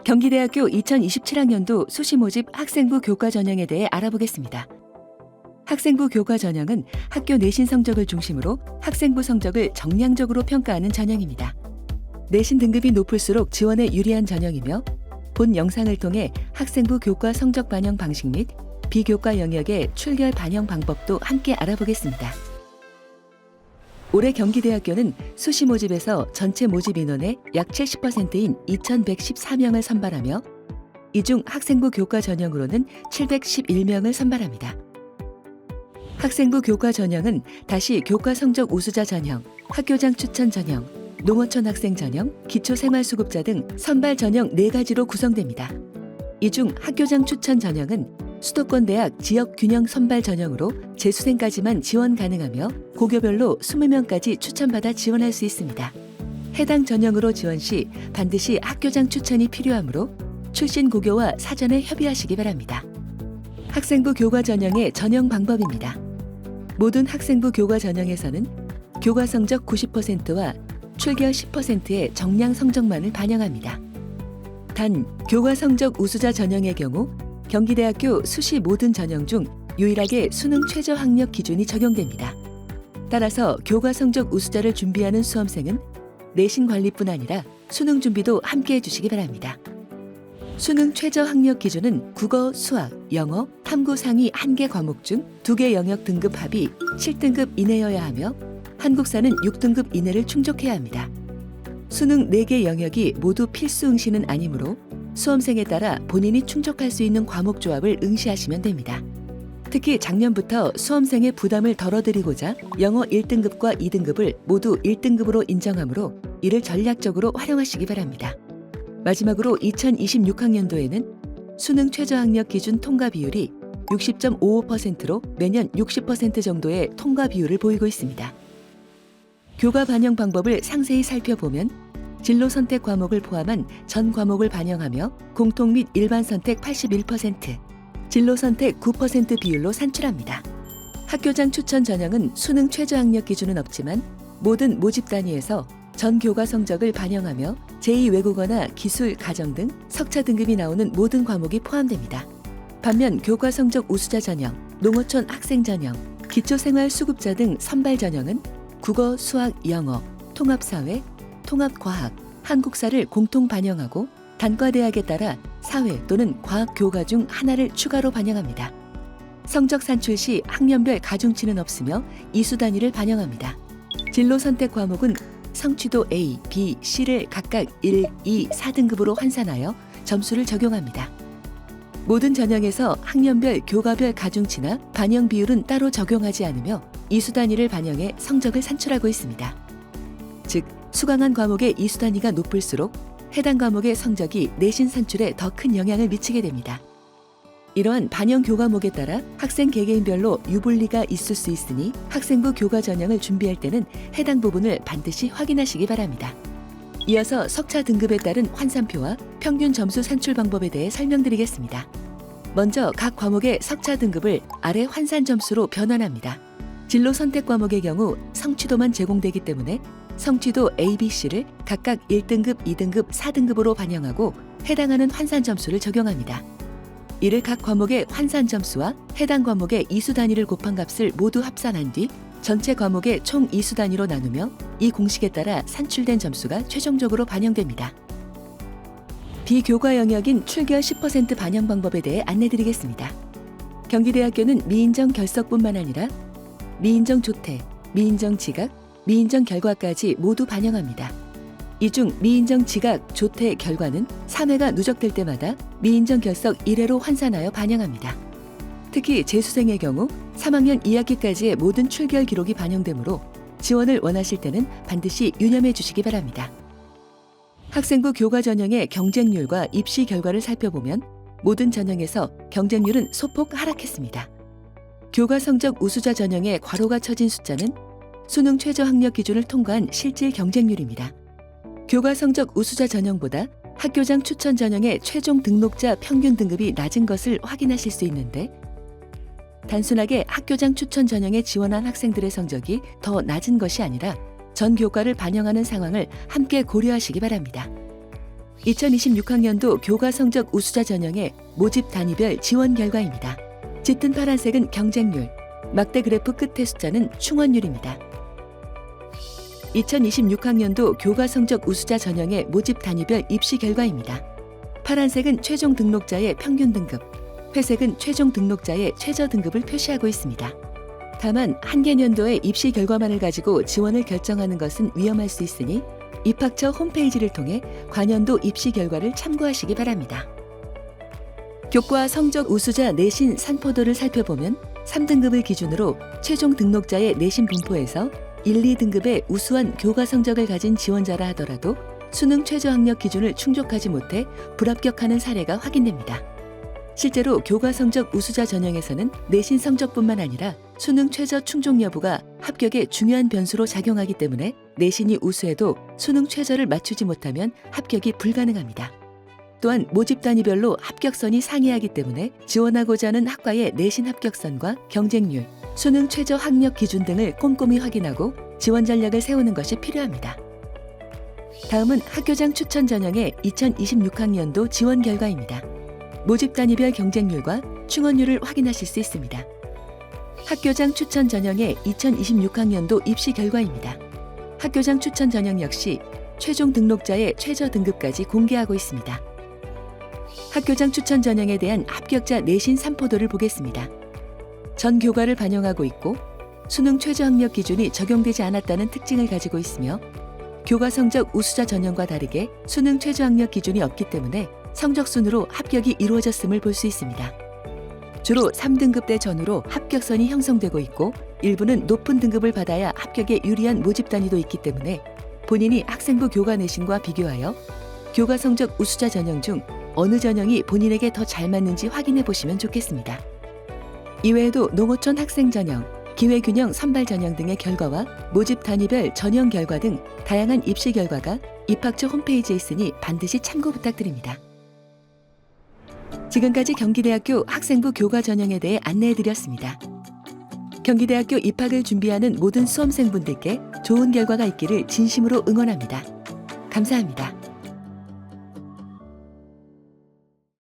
경기대학교 2027학년도 수시 모집 학생부 교과 전형에 대해 알아보겠습니다. 학생부 교과 전형은 학교 내신 성적을 중심으로 학생부 성적을 정량적으로 평가하는 전형입니다. 내신 등급이 높을수록 지원에 유리한 전형이며 본 영상을 통해 학생부 교과 성적 반영 방식 및 비교과 영역의 출결 반영 방법도 함께 알아보겠습니다. 올해 경기대학교는 수시 모집에서 전체 모집 인원의 약 70%인 2,114명을 선발하며 이 중 학생부 교과 전형으로는 711명을 선발합니다. 학생부 교과 전형은 다시 교과 성적 우수자 전형, 학교장 추천 전형, 농어촌 학생 전형, 기초생활수급자 등 선발 전형 4가지로 구성됩니다. 이 중 학교장 추천 전형은 수도권 대학 지역 균형 선발 전형으로 재수생까지만 지원 가능하며 고교별로 20명까지 추천받아 지원할 수 있습니다. 해당 전형으로 지원 시 반드시 학교장 추천이 필요하므로 출신 고교와 사전에 협의하시기 바랍니다. 학생부 교과 전형의 전형 방법입니다. 모든 학생부 교과 전형에서는 교과 성적 90%와 출결 10%의 정량 성적만을 반영합니다. 단, 교과 성적 우수자 전형의 경우 경기대학교 수시 모든 전형 중 유일하게 수능 최저 학력 기준이 적용됩니다. 따라서 교과 성적 우수자를 준비하는 수험생은 내신 관리뿐 아니라 수능 준비도 함께 해주시기 바랍니다. 수능 최저 학력 기준은 국어, 수학, 영어, 탐구 상위 1개 과목 중 2개 영역 등급 합이 7등급 이내여야 하며 한국사는 6등급 이내를 충족해야 합니다. 수능 4개 영역이 모두 필수 응시는 아니므로 수험생에 따라 본인이 충족할 수 있는 과목 조합을 응시하시면 됩니다. 특히 작년부터 수험생의 부담을 덜어드리고자 영어 1등급과 2등급을 모두 1등급으로 인정하므로 이를 전략적으로 활용하시기 바랍니다. 마지막으로 2026학년도에는 수능 최저학력 기준 통과 비율이 60.55%로 매년 60% 정도의 통과 비율을 보이고 있습니다. 교과 반영 방법을 상세히 살펴보면 진로 선택 과목을 포함한 전 과목을 반영하며 공통 및 일반 선택 81%, 진로 선택 9% 비율로 산출합니다. 학교장 추천 전형은 수능 최저학력 기준은 없지만 모든 모집 단위에서 전 교과 성적을 반영하며 제2외국어나 기술, 가정 등 석차 등급이 나오는 모든 과목이 포함됩니다. 반면 교과 성적 우수자 전형, 농어촌 학생 전형, 기초생활수급자 등 선발 전형은 국어, 수학, 영어, 통합사회, 통합과학, 한국사를 공통 반영하고 단과대학에 따라 사회 또는 과학 교과 중 하나를 추가로 반영합니다. 성적 산출 시 학년별 가중치는 없으며 이수 단위를 반영합니다. 진로 선택 과목은 성취도 A, B, C를 각각 1, 2, 4등급으로 환산하여 점수를 적용합니다. 모든 전형에서 학년별 교과별 가중치나 반영 비율은 따로 적용하지 않으며 이수 단위를 반영해 성적을 산출하고 있습니다. 즉, 수강한 과목의 이수 단위가 높을수록 해당 과목의 성적이 내신 산출에 더 큰 영향을 미치게 됩니다. 이러한 반영 교과목에 따라 학생 개개인별로 유불리가 있을 수 있으니 학생부 교과 전형을 준비할 때는 해당 부분을 반드시 확인하시기 바랍니다. 이어서 석차 등급에 따른 환산표와 평균 점수 산출 방법에 대해 설명드리겠습니다. 먼저 각 과목의 석차 등급을 아래 환산 점수로 변환합니다. 진로 선택 과목의 경우 성취도만 제공되기 때문에 성취도 A, B, C를 각각 1등급, 2등급, 4등급으로 반영하고 해당하는 환산 점수를 적용합니다. 이를 각 과목의 환산 점수와 해당 과목의 이수 단위를 곱한 값을 모두 합산한 뒤 전체 과목의 총 이수 단위로 나누며 이 공식에 따라 산출된 점수가 최종적으로 반영됩니다. 비교과 영역인 출결 10% 반영 방법에 대해 안내드리겠습니다. 경기대학교는 미인정 결석뿐만 아니라 미인정 조퇴, 미인정 지각, 미인정 결과까지 모두 반영합니다. 이 중 미인정 지각, 조퇴 결과는 3회가 누적될 때마다 미인정 결석 1회로 환산하여 반영합니다. 특히 재수생의 경우 3학년 2학기까지의 모든 출결 기록이 반영되므로 지원을 원하실 때는 반드시 유념해 주시기 바랍니다. 학생부 교과 전형의 경쟁률과 입시 결과를 살펴보면 모든 전형에서 경쟁률은 소폭 하락했습니다. 교과 성적 우수자 전형에 괄호가 쳐진 숫자는 수능 최저 학력 기준을 통과한 실질 경쟁률입니다. 교과 성적 우수자 전형보다 학교장 추천 전형의 최종 등록자 평균 등급이 낮은 것을 확인하실 수 있는데 단순하게 학교장 추천 전형에 지원한 학생들의 성적이 더 낮은 것이 아니라 전 교과를 반영하는 상황을 함께 고려하시기 바랍니다. 2026학년도 교과 성적 우수자 전형의 모집 단위별 지원 결과입니다. 짙은 파란색은 경쟁률, 막대 그래프 끝의 숫자는 충원율입니다. 2026학년도 교과 성적 우수자 전형의 모집 단위별 입시 결과입니다. 파란색은 최종 등록자의 평균 등급, 회색은 최종 등록자의 최저 등급을 표시하고 있습니다. 다만 한 개년도의 입시 결과만을 가지고 지원을 결정하는 것은 위험할 수 있으니 입학처 홈페이지를 통해 관연도 입시 결과를 참고하시기 바랍니다. 교과 성적 우수자 내신 산포도를 살펴보면 3등급을 기준으로 최종 등록자의 내신 분포에서 1, 2등급의 우수한 교과 성적을 가진 지원자라 하더라도 수능 최저 학력 기준을 충족하지 못해 불합격하는 사례가 확인됩니다. 실제로 교과 성적 우수자 전형에서는 내신 성적뿐만 아니라 수능 최저 충족 여부가 합격에 중요한 변수로 작용하기 때문에 내신이 우수해도 수능 최저를 맞추지 못하면 합격이 불가능합니다. 또한 모집 단위별로 합격선이 상이하기 때문에 지원하고자 하는 학과의 내신 합격선과 경쟁률, 수능 최저 학력 기준 등을 꼼꼼히 확인하고 지원 전략을 세우는 것이 필요합니다. 다음은 학교장 추천 전형의 2026학년도 지원 결과입니다. 모집 단위별 경쟁률과 충원율을 확인하실 수 있습니다. 학교장 추천 전형의 2026학년도 입시 결과입니다. 학교장 추천 전형 역시 최종 등록자의 최저 등급까지 공개하고 있습니다. 학교장 추천 전형에 대한 합격자 내신 산포도를 보겠습니다. 전 교과를 반영하고 있고 수능 최저 학력 기준이 적용되지 않았다는 특징을 가지고 있으며 교과 성적 우수자 전형과 다르게 수능 최저 학력 기준이 없기 때문에 성적 순으로 합격이 이루어졌음을 볼 수 있습니다. 주로 3등급대 전후로 합격선이 형성되고 있고 일부는 높은 등급을 받아야 합격에 유리한 모집 단위도 있기 때문에 본인이 학생부 교과 내신과 비교하여 교과 성적 우수자 전형 중 어느 전형이 본인에게 더 잘 맞는지 확인해 보시면 좋겠습니다. 이외에도 농어촌 학생 전형, 기회균형 선발 전형 등의 결과와 모집 단위별 전형 결과 등 다양한 입시 결과가 입학처 홈페이지에 있으니 반드시 참고 부탁드립니다. 지금까지 경기대학교 학생부 교과 전형에 대해 안내해드렸습니다. 경기대학교 입학을 준비하는 모든 수험생분들께 좋은 결과가 있기를 진심으로 응원합니다. 감사합니다.